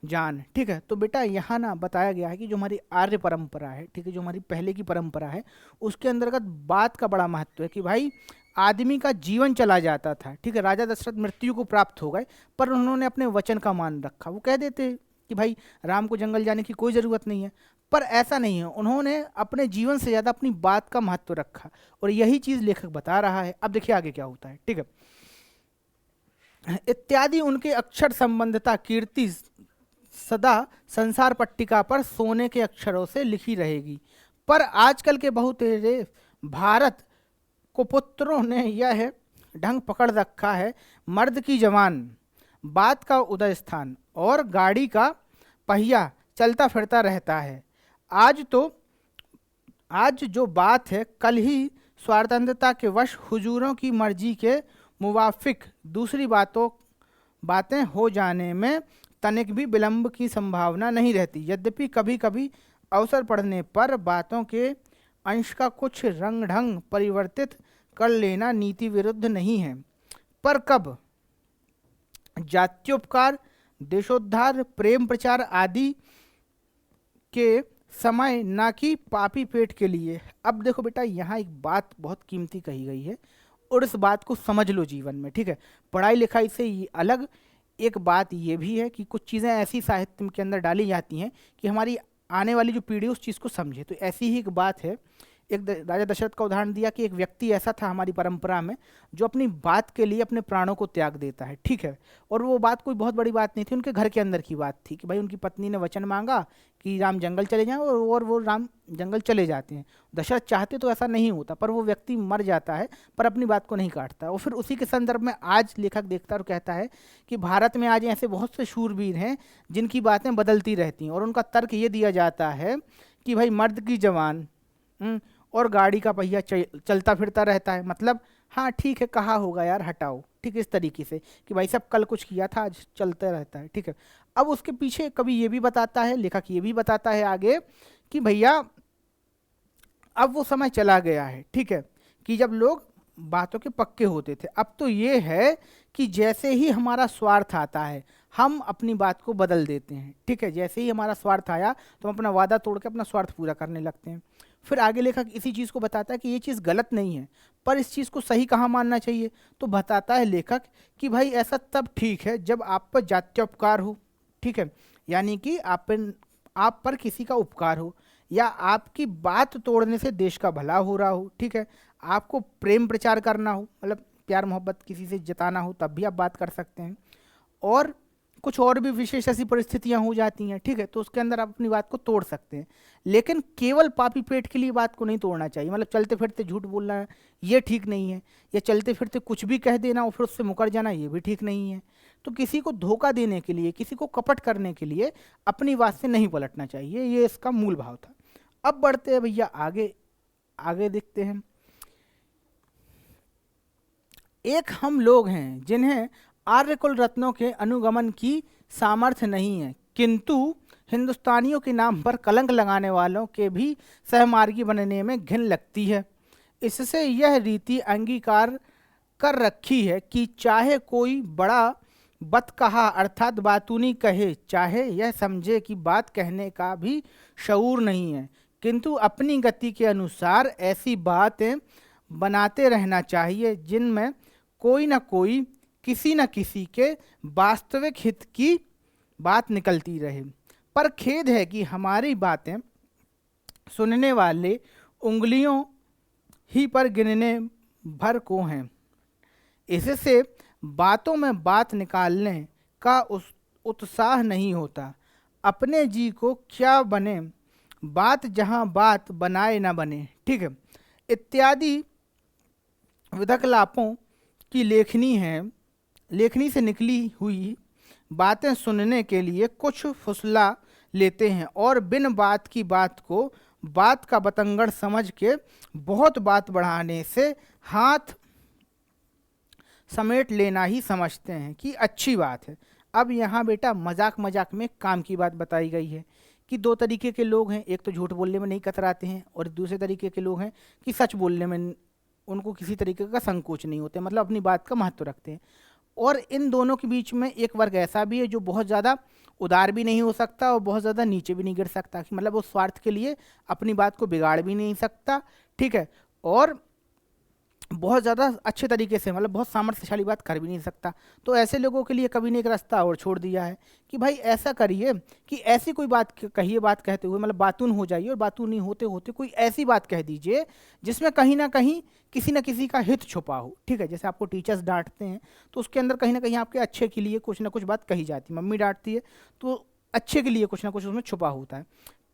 जान। ठीक है, तो बेटा यहाँ ना बताया गया है कि जो हमारी आर्य परंपरा है, ठीक है, जो हमारी पहले की परंपरा है, उसके अंतर्गत बात का बड़ा महत्व है कि भाई आदमी का जीवन चला जाता था। ठीक है, राजा दशरथ मृत्यु को प्राप्त हो गए पर उन्होंने अपने वचन का मान रखा। वो कह देते कि भाई राम को जंगल जाने की कोई ज़रूरत नहीं है, पर ऐसा नहीं है, उन्होंने अपने जीवन से ज़्यादा अपनी बात का महत्व रखा, और यही चीज़ लेखक बता रहा है। अब देखिए आगे क्या होता है। ठीक है, इत्यादि उनके अक्षर संबंधता कीर्ति सदा संसार पट्टिका पर सोने के अक्षरों से लिखी रहेगी। पर आजकल के बहुतेरे भारत कुपुत्रों ने यह ढंग पकड़ रखा है, मर्द की जवान बात का उदय स्थान और गाड़ी का पहिया चलता फिरता रहता है। आज जो बात है कल ही स्वार्थंधता के वश हुजूरों की मर्जी के मुवाफिक दूसरी बातें हो जाने में तनिक भी विलंब की संभावना नहीं रहती। यद्यपि कभी कभी अवसर पड़ने पर बातों के अंश का कुछ रंग ढंग परिवर्तित कर लेना नीति विरुद्ध नहीं है, पर कब जात्योपकार, देशोद्धार, प्रेम प्रचार आदि के समय ना कि पापी पेट के लिए। अब देखो बेटा, यहाँ एक बात बहुत कीमती कही गई है और इस बात को समझ लो जीवन में। ठीक है, पढ़ाई लिखाई से ये अलग एक बात ये भी है कि कुछ चीज़ें ऐसी साहित्य के अंदर डाली जाती हैं कि हमारी आने वाली जो पीढ़ी उस चीज़ को समझे। तो ऐसी ही एक बात है, एक राजा दशरथ का उदाहरण दिया कि एक व्यक्ति ऐसा था हमारी परंपरा में जो अपनी बात के लिए अपने प्राणों को त्याग देता है। ठीक है, और वो बात कोई बहुत बड़ी बात नहीं थी, उनके घर के अंदर की बात थी कि भाई उनकी पत्नी ने वचन मांगा कि राम जंगल चले जाएं, और वो राम जंगल चले जाते हैं। दशरथ चाहते तो ऐसा नहीं होता, पर वो व्यक्ति मर जाता है पर अपनी बात को नहीं काटता। और फिर उसी के संदर्भ में आज लेखक देखता और कहता है कि भारत में आज ऐसे बहुत से शूरवीर हैं जिनकी बातें बदलती रहती हैं, और उनका तर्क ये दिया जाता है कि भाई मर्द की जवान और गाड़ी का पहिया चलता फिरता रहता है। मतलब हाँ ठीक है, कहा होगा यार, हटाओ। ठीक है, इस तरीके से कि भाई सब कल कुछ किया था आज चलता रहता है। ठीक है, अब उसके पीछे कभी ये भी बताता है लेखक, ये भी बताता है आगे कि भैया अब वो समय चला गया है। ठीक है, कि जब लोग बातों के पक्के होते थे। अब तो ये है कि जैसे ही हमारा स्वार्थ आता है हम अपनी बात को बदल देते हैं। ठीक है, जैसे ही हमारा स्वार्थ आया तो हम अपना वादा तोड़ के अपना स्वार्थ पूरा करने लगते हैं। फिर आगे लेखक इसी चीज़ को बताता है कि ये चीज़ गलत नहीं है, पर इस चीज़ को सही कहाँ मानना चाहिए। तो बताता है लेखक कि भाई ऐसा तब ठीक है जब आप पर जात्योपकार हो। ठीक है, यानी कि आप पर किसी का उपकार हो, या आपकी बात तोड़ने से देश का भला हो रहा हो। ठीक है, आपको प्रेम प्रचार करना हो, मतलब प्यार मोहब्बत किसी से जताना हो, तब भी आप बात कर सकते हैं। और कुछ और भी विशेष ऐसी परिस्थितियां हो जाती हैं। ठीक है, तो उसके अंदर आप अपनी बात को तोड़ सकते हैं, लेकिन केवल पापी पेट के लिए बात को नहीं तोड़ना चाहिए। मतलब चलते फिरते झूठ बोलना ये ठीक नहीं है, या चलते फिरते कुछ भी कह देना और फिर उससे मुकर जाना ये भी ठीक नहीं है। तो किसी को धोखा देने के लिए, किसी को कपट करने के लिए अपनी बात से नहीं पलटना चाहिए, ये इसका मूल भाव था। अब बढ़ते हैं भैया आगे, आगे देखते हैं। एक हम लोग हैं जिन्हें आर्यकुल रत्नों के अनुगमन की सामर्थ्य नहीं है, किंतु हिंदुस्तानियों के नाम पर कलंक लगाने वालों के भी सहमार्गी बनने में घिन लगती है। इससे यह रीति अंगीकार कर रखी है कि चाहे कोई बड़ा बत कहा अर्थात बातूनी कहे, चाहे यह समझे कि बात कहने का भी शऊर नहीं है, किंतु अपनी गति के अनुसार ऐसी बातें बनाते रहना चाहिए जिनमें कोई ना कोई, किसी न किसी के वास्तविक हित की बात निकलती रहे। पर खेद है कि हमारी बातें सुनने वाले उंगलियों ही पर गिनने भर को हैं। इससे बातों में बात निकालने का उत्साह नहीं होता। अपने जी को क्या बने, बात जहाँ बात बनाए ना बने, ठीक है, इत्यादि विधकलापों की लेखनी है। लेखनी से निकली हुई बातें सुनने के लिए कुछ फुसला लेते हैं और बिन बात की बात को बात का बतंगड़ समझ के बहुत बात बढ़ाने से हाथ समेट लेना ही समझते हैं कि अच्छी बात है। अब यहाँ बेटा मजाक मजाक में काम की बात बताई गई है कि दो तरीके के लोग हैं, एक तो झूठ बोलने में नहीं कतराते हैं और दूसरे तरीके के लोग हैं कि सच बोलने में उनको किसी तरीके का संकोच नहीं होते, मतलब अपनी बात का महत्व रखते हैं। और इन दोनों के बीच में एक वर्ग ऐसा भी है जो बहुत ज़्यादा उदार भी नहीं हो सकता और बहुत ज़्यादा नीचे भी नहीं गिर सकता, कि मतलब वो स्वार्थ के लिए अपनी बात को बिगाड़ भी नहीं सकता, ठीक है, और बहुत ज़्यादा अच्छे तरीके से मतलब बहुत सामर्थ्यशाली बात कर भी नहीं सकता। तो ऐसे लोगों के लिए कवि ने एक रास्ता और छोड़ दिया है कि भाई ऐसा करिए कि ऐसी कोई बात कहिए, बात कहते हुए मतलब बातून हो जाइए और बातून नहीं होते होते कोई ऐसी बात कह दीजिए जिसमें कहीं ना कहीं किसी न किसी का हित छुपा हो, ठीक है। जैसे आपको टीचर्स डांटते हैं तो उसके अंदर कहीं ना कहीं आपके अच्छे के लिए कुछ ना कुछ बात कही जाती है, मम्मी डांटती है तो अच्छे के लिए कुछ ना कुछ उसमें छुपा होता है।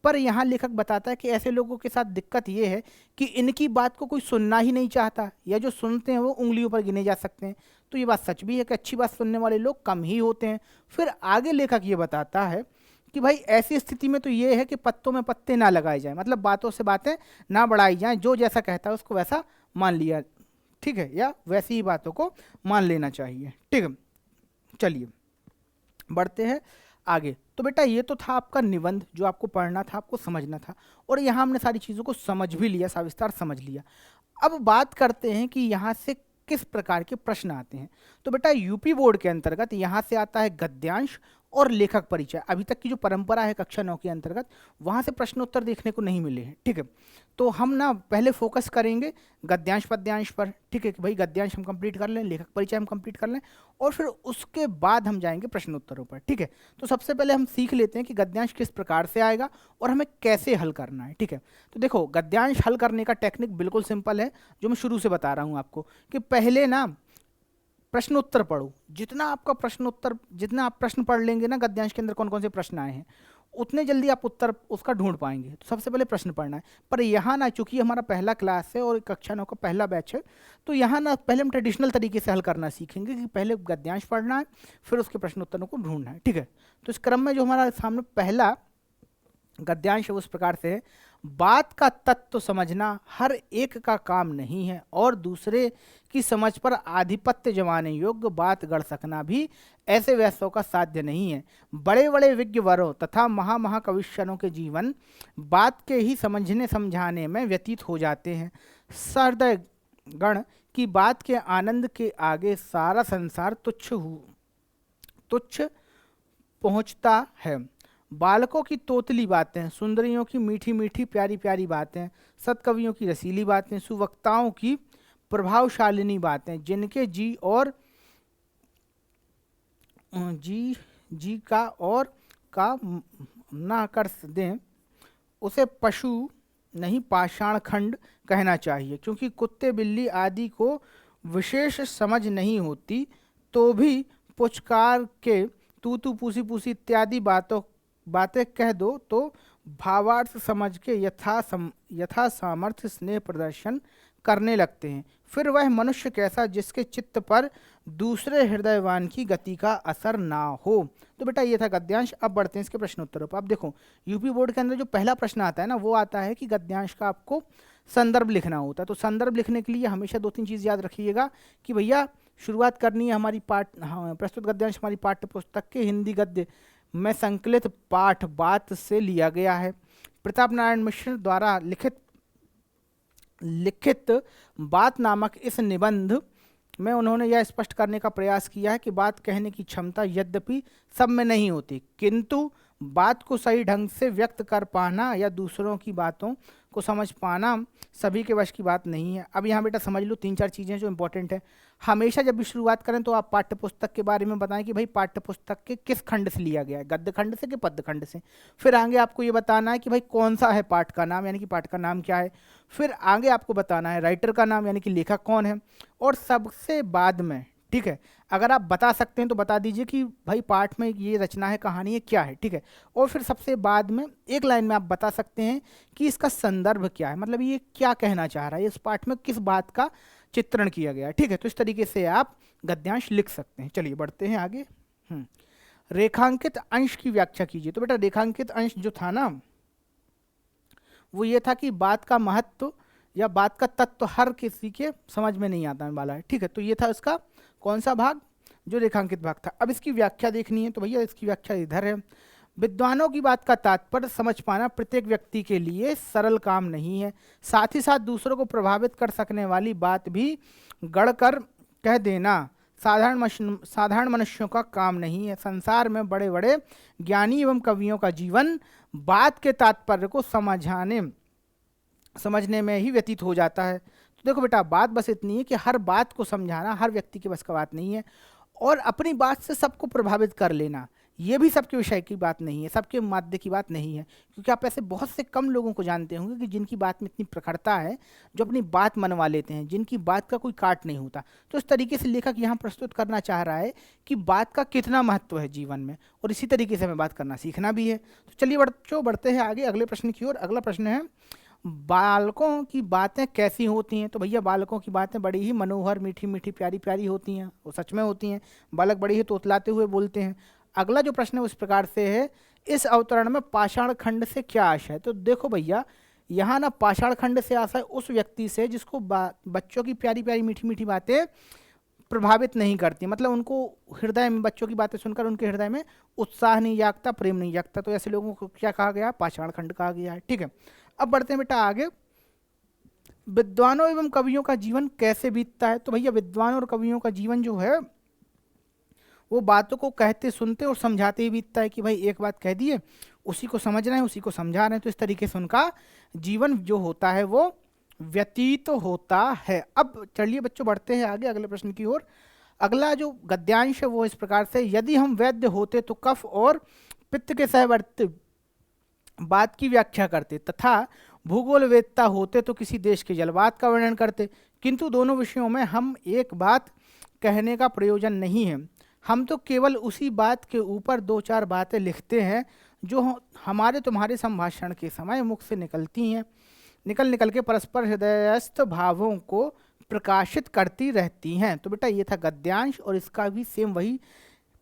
पर यहाँ लेखक बताता है कि ऐसे लोगों के साथ दिक्कत ये है कि इनकी बात को कोई सुनना ही नहीं चाहता, या जो सुनते हैं वो उंगलियों पर गिने जा सकते हैं। तो ये बात सच भी है कि अच्छी बात सुनने वाले लोग कम ही होते हैं। फिर आगे लेखक ये बताता है कि भाई ऐसी स्थिति में तो ये है कि पत्तों में पत्ते ना लगाए जाएं, मतलब बातों से बातें ना बढ़ाई जाएं, जो जैसा कहता है उसको वैसा मान लिया, ठीक है, या वैसी ही बातों को मान लेना चाहिए, ठीक है। चलिए बढ़ते हैं आगे। तो बेटा ये तो था आपका निबंध जो आपको पढ़ना था, आपको समझना था, और यहाँ हमने सारी चीज़ों को समझ भी लिया, सविस्तार समझ लिया। अब बात करते हैं कि यहाँ से किस प्रकार के प्रश्न आते हैं। तो बेटा यूपी बोर्ड के अंतर्गत यहाँ से आता है गद्यांश और लेखक परिचय। अभी तक की जो परंपरा है कक्षा 9 के अंतर्गत वहाँ से प्रश्नोत्तर देखने को नहीं मिले हैं, ठीक है। तो हम ना पहले फोकस करेंगे गद्यांश पद्यांश पर, ठीक है, कि भाई गद्यांश हम कंप्लीट कर लें, लेखक परिचय हम कंप्लीट कर लें, और फिर उसके बाद हम जाएंगे प्रश्नोत्तरों पर, ठीक है। तो सबसे पहले हम सीख लेते हैं कि गद्यांश किस प्रकार से आएगा और हमें कैसे हल करना है, ठीक है। तो देखो गद्यांश हल करने का टेक्निक बिल्कुल सिंपल है, जो मैं शुरू से बता रहा हूँ आपको, कि पहले ना प्रश्नोत्तर पढ़ो। जितना आपका प्रश्नोत्तर, जितना आप प्रश्न पढ़ लेंगे ना गद्यांश के अंदर कौन कौन से प्रश्न आए हैं, उतने जल्दी आप उत्तर उसका ढूंढ पाएंगे। तो सबसे पहले प्रश्न पढ़ना है। पर यहाँ ना, चूंकि हमारा पहला क्लास है और कक्षा 9 का पहला बैच है, तो यहाँ ना पहले हम ट्रेडिशनल तरीके से हल करना सीखेंगे कि पहले गद्यांश पढ़ना है, फिर उसके प्रश्नोत्तरों को ढूंढना है, ठीक है। तो इस क्रम में जो हमारा सामने पहला गद्यांश उस प्रकार से है, बात का तत्व समझना हर एक का काम नहीं है और दूसरे की समझ पर आधिपत्य जमाने योग्य बात गढ़ सकना भी ऐसे वैसों का साध्य नहीं है। बड़े बड़े विज्ञवरों तथा महामहाकविश्वरों के जीवन बात के ही समझने समझाने में व्यतीत हो जाते हैं। सहृदय गण की बात के आनंद के आगे सारा संसार तुच्छ पहुँचता है। बालकों की तोतली बातें, सुंदरियों की मीठी मीठी प्यारी प्यारी बातें, सत्कवियों की रसीली बातें, सुवक्ताओं की प्रभावशालिनी बातें, जिनके जी का और का ना कर दें, उसे पशु नहीं पाषाण खंड कहना चाहिए। क्योंकि कुत्ते बिल्ली आदि को विशेष समझ नहीं होती, तो भी पुचकार के तू पूसी पूसी इत्यादि बातें कह दो तो भावार्थ समझ के यथा सामर्थ्य स्नेह प्रदर्शन करने लगते हैं। फिर वह मनुष्य कैसा जिसके चित्त पर दूसरे हृदयवान की गति का असर ना हो। तो बेटा ये था गद्यांश। अब बढ़ते हैं इसके प्रश्नोत्तरों पर। अब देखो यूपी बोर्ड के अंदर जो पहला प्रश्न आता है ना, वो आता है कि गद्यांश का आपको संदर्भ लिखना होता है। तो संदर्भ लिखने के लिए हमेशा दो तीन चीज़ याद रखिएगा कि भैया शुरुआत करनी है हमारी प्रस्तुत गद्यांश हमारी पाठ्य पुस्तक के हिंदी गद्य में संकलित पाठ बात से लिया गया है। प्रताप नारायण मिश्र द्वारा लिखित बात नामक इस निबंध में उन्होंने यह स्पष्ट करने का प्रयास किया है कि बात कहने की क्षमता यद्यपि सब में नहीं होती, किंतु बात को सही ढंग से व्यक्त कर पाना या दूसरों की बातों को समझ पाना सभी के वश की बात नहीं है। अब यहाँ बेटा समझ लो 3-4 चीज़ें जो इंपॉर्टेंट है। हमेशा जब भी शुरुआत करें तो आप पाठ्य पुस्तक के बारे में बताएं कि भाई पाठ्य पुस्तक के किस खंड से लिया गया है, गद्य खंड से कि पद्य खंड से। फिर आगे आपको ये बताना है कि भाई कौन सा है पाठ का नाम, यानी कि पाठ का नाम क्या है। फिर आगे आपको बताना है राइटर का नाम, यानी कि लेखक कौन है। और सबसे बाद में, ठीक है, अगर आप बता सकते हैं तो बता दीजिए कि भाई पाठ में ये रचना है, कहानी है, क्या है, ठीक है। और फिर सबसे बाद में एक लाइन में आप बता सकते हैं कि इसका संदर्भ क्या है, मतलब ये क्या कहना चाह रहा है, इस पाठ में किस बात का चित्रण किया गया है, ठीक है। तो इस तरीके से आप गद्यांश लिख सकते हैं। चलिए बढ़ते हैं आगे। रेखांकित अंश की व्याख्या कीजिए। तो बेटा रेखांकित अंश जो था ना, वो ये था कि बात का महत्व या बात का तत्व हर किसी के समझ में नहीं आता वाला है, ठीक है। तो ये था इसका कौन सा भाग, जो रेखांकित भाग था। अब इसकी व्याख्या देखनी है, तो भैया इसकी व्याख्या इधर है। विद्वानों की बात का तात्पर्य समझ पाना प्रत्येक व्यक्ति के लिए सरल काम नहीं है, साथ ही साथ दूसरों को प्रभावित कर सकने वाली बात भी गढ़कर कह देना साधारण मनुष्यों का काम नहीं है। संसार में बड़े बड़े ज्ञानी एवं कवियों का जीवन बात के तात्पर्य को समझने में ही व्यतीत हो जाता है। तो देखो बेटा बात बस इतनी है कि हर बात को समझाना हर व्यक्ति के बस का बात नहीं है, और अपनी बात से सबको प्रभावित कर लेना ये भी सबके विषय की बात नहीं है, सबके माध्य की बात नहीं है। क्योंकि आप ऐसे बहुत से कम लोगों को जानते होंगे कि जिनकी बात में इतनी प्रखरता है, जो अपनी बात मनवा लेते हैं, जिनकी बात का कोई काट नहीं होता। तो इस तरीके से लेखक यहाँ प्रस्तुत करना चाह रहा है कि बात का कितना महत्व है जीवन में, और इसी तरीके से हमें बात करना सीखना भी है। तो चलिए बच्चों बढ़ते हैं आगे अगले प्रश्न की ओर। अगला प्रश्न है, बालकों की बातें कैसी होती हैं। तो भैया बालकों की बातें बड़ी ही मनोहर, मीठी मीठी, प्यारी प्यारी होती हैं, वो सच में होती हैं। बालक बड़ी ही तोतलाते हुए बोलते हैं। अगला जो प्रश्न है उस प्रकार से है, इस अवतरण में पाषाण खंड से क्या आशय है। तो देखो भैया यहाँ ना पाषाण खंड से आशय उस व्यक्ति से जिसको बच्चों की प्यारी प्यारी मीठी मीठी बातें प्रभावित नहीं करती, मतलब उनको हृदय में बच्चों की बातें सुनकर उनके हृदय में उत्साह नहीं जागता, प्रेम नहीं जागता। तो ऐसे लोगों को क्या कहा गया, पाषाण खंड कहा गया है, ठीक है। अब बढ़ते हैं बेटा आगे, विद्वानों एवं कवियों का जीवन कैसे बीतता है। तो भैया विद्वानों और कवियों का जीवन जो है वो बातों को कहते सुनते और समझाते ही बीतता है, कि भाई एक बात कह दिए उसी को समझ रहे हैं, उसी को समझा रहे हैं। तो इस तरीके से उनका जीवन जो होता है वो व्यतीत होता है। अब चलिए बच्चों बढ़ते हैं आगे अगले प्रश्न की ओर। अगला जो गद्यांश है वो इस प्रकार से, यदि हम वैद्य होते तो कफ और पित्त के सहवर्ती बात की व्याख्या करते, तथा भूगोल वेदता होते तो किसी देश के जलवात का वर्णन करते, किंतु दोनों विषयों में हम एक बात कहने का प्रयोजन नहीं है। हम तो केवल उसी बात के ऊपर 2-4 बातें लिखते हैं जो हमारे तुम्हारे संभाषण के समय मुख से निकलती हैं, निकल के परस्पर हृदयस्थ भावों को प्रकाशित करती रहती हैं। तो बेटा ये था गद्यांश, और इसका भी सेम वही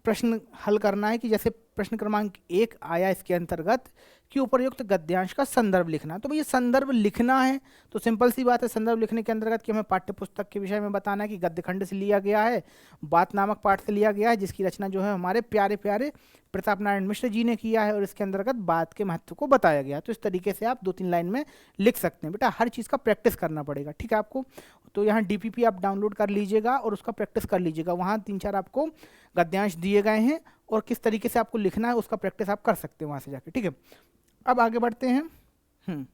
प्रश्न हल करना है कि जैसे प्रश्न क्रमांक 1 आया इसके अंतर्गत कि उपर्युक्त गद्यांश का संदर्भ लिखना। तो भैया संदर्भ लिखना है तो सिंपल सी बात है, संदर्भ लिखने के अंतर्गत कि हमें पाठ्य पुस्तक के विषय में बताना है कि गद्य खंड से लिया गया है, बात नामक पाठ से लिया गया है, जिसकी रचना जो है हमारे प्यारे प्यारे प्रताप नारायण मिश्र जी ने किया है, और इसके अंतर्गत बात के महत्व को बताया गया। तो इस तरीके से आप 2-3 लाइन में लिख सकते हैं। बेटा हर चीज़ का प्रैक्टिस करना पड़ेगा, ठीक है आपको। तो यहाँ DPP आप डाउनलोड कर लीजिएगा और उसका प्रैक्टिस कर लीजिएगा। वहाँ 3-4 आपको गद्यांश दिए गए हैं, और किस तरीके से आपको लिखना है उसका प्रैक्टिस आप कर सकते हैं वहाँ से जाके, ठीक है। अब आगे बढ़ते हैं।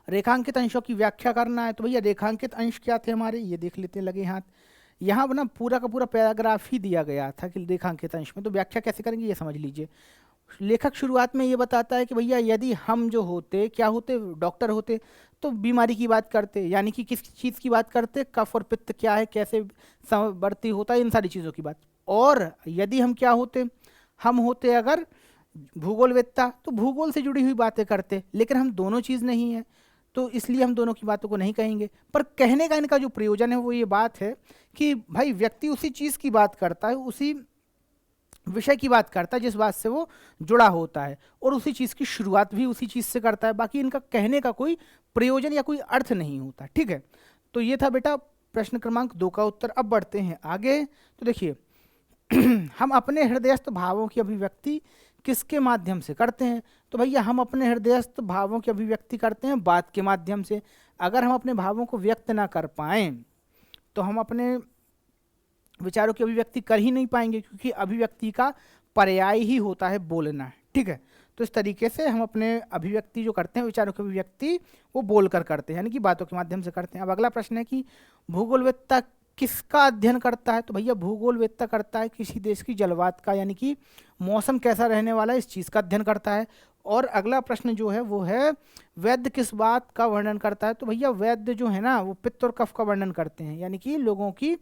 रेखांकित अंशों की व्याख्या करना है। तो भैया रेखांकित अंश क्या थे हमारे, ये देख लेते हैं लगे हाथ। यहाँ ना पूरा का पूरा पैराग्राफ ही दिया गया था कि रेखांकित अंश में, तो व्याख्या कैसे करेंगे ये समझ लीजिए। लेखक शुरुआत में ये बताता है कि भैया यदि हम जो होते, क्या होते, डॉक्टर होते, तो बीमारी की बात करते, यानी कि किस चीज़ की बात करते, कफ और पित्त क्या है, कैसे बढ़ती होता है, इन सारी चीज़ों की बात। और यदि हम क्या होते, हम होते अगर भूगोलवेत्ता, तो भूगोल से जुड़ी हुई बातें करते। लेकिन हम दोनों चीज़ नहीं है, तो इसलिए हम दोनों की बातों को नहीं कहेंगे। पर कहने का इनका जो प्रयोजन है वो ये बात है कि भाई व्यक्ति उसी चीज़ की बात करता है, उसी विषय की बात करता है जिस बात से वो जुड़ा होता है, और उसी चीज़ की शुरुआत भी उसी चीज़ से करता है। बाकी इनका कहने का कोई प्रयोजन या कोई अर्थ नहीं होता, ठीक है। तो ये था बेटा प्रश्न क्रमांक 2 का उत्तर। अब बढ़ते हैं आगे। तो देखिए हम अपने हृदयस्थ भावों की अभिव्यक्ति किसके माध्यम से करते हैं। तो भैया हम अपने हृदयस्थ भावों की अभिव्यक्ति करते हैं बात के माध्यम से। अगर हम अपने भावों को व्यक्त ना कर पाएं तो हम अपने विचारों की अभिव्यक्ति कर ही नहीं पाएंगे, क्योंकि अभिव्यक्ति का पर्याय ही होता है बोलना। ठीक है, तो इस तरीके से हम अपने अभिव्यक्ति जो करते हैं, विचारों की अभिव्यक्ति वो बोलकर करते हैं, यानी कि बातों के माध्यम से करते हैं। अब अगला प्रश्न है कि भूगोलवेत्ता किसका अध्ययन करता है? तो भैया भूगोलवेत्ता करता है किसी देश की जलवायु का, यानी कि मौसम कैसा रहने वाला है, इस चीज़ का अध्ययन करता है। और अगला प्रश्न जो है वो है वैद्य किस बात का वर्णन करता है? तो भैया वैद्य जो है ना वो पित्त और कफ का वर्णन करते हैं, यानी कि लोगों की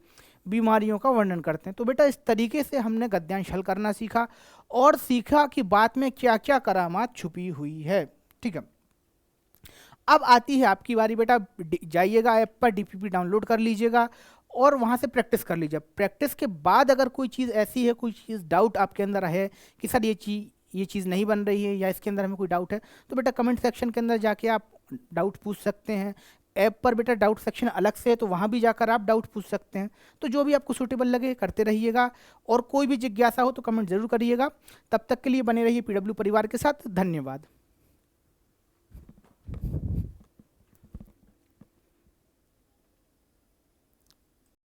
बीमारियों का वर्णन करते हैं। तो बेटा इस तरीके से हमने गद्यांश हल करना सीखा और सीखा कि बात में क्या क्या करामात छुपी हुई है। ठीक है, अब आती है आपकी बारी बेटा। जाइएगा ऐप पर, डीपीपी डाउनलोड कर लीजिएगा और वहाँ से प्रैक्टिस कर लीजिए। प्रैक्टिस के बाद अगर कोई चीज़ ऐसी है, कोई चीज़ डाउट आपके अंदर है कि सर ये चीज़ नहीं बन रही है या इसके अंदर हमें कोई डाउट है, तो बेटा कमेंट सेक्शन के अंदर जाके आप डाउट पूछ सकते हैं। ऐप पर बेटा डाउट सेक्शन अलग से है, तो वहाँ भी जाकर आप डाउट पूछ सकते हैं। तो जो भी आपको सूटेबल लगे करते रहिएगा, और कोई भी जिज्ञासा हो तो कमेंट जरूर करिएगा। तब तक के लिए बने रहिए पीडब्ल्यू परिवार के साथ। धन्यवाद।